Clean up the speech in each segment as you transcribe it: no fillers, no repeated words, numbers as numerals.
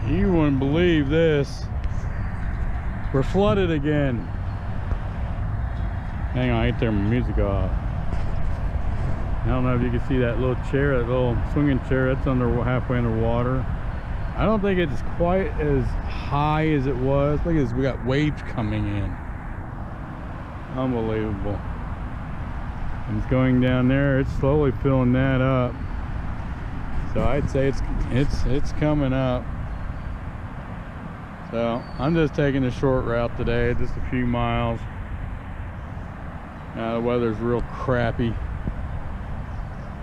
You wouldn't believe this. We're flooded again. Hang on, I can turn my music off. I don't know if you can see that little chair, that little swinging chair. That's halfway underwater. I don't think it's quite as high as it was. Look at this, we got waves coming in. Unbelievable. And it's going down there. It's slowly filling that up. So I'd say it's coming up. So I'm just taking the short route today, just a few miles. The weather's real crappy.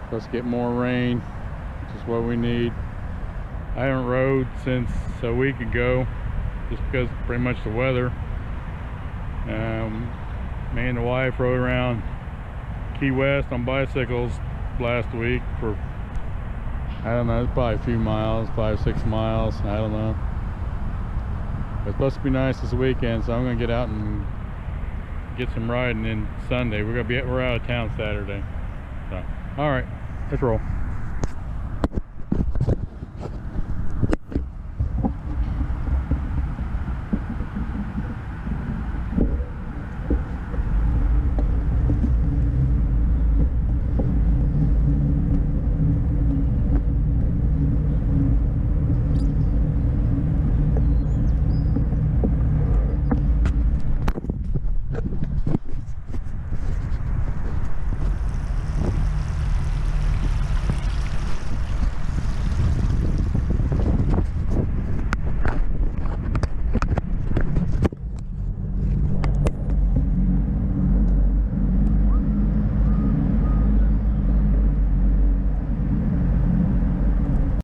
Supposed to get more rain, which is what we need. I haven't rode since a week ago, just because pretty much the weather. Me and the wife rode around Key West on bicycles last week for, I don't know, it's probably a few miles, 5-6 miles, I don't know. It's supposed to be nice this weekend, so I'm gonna get out and get some riding in Sunday. We're out of town Saturday. So, all right, let's roll.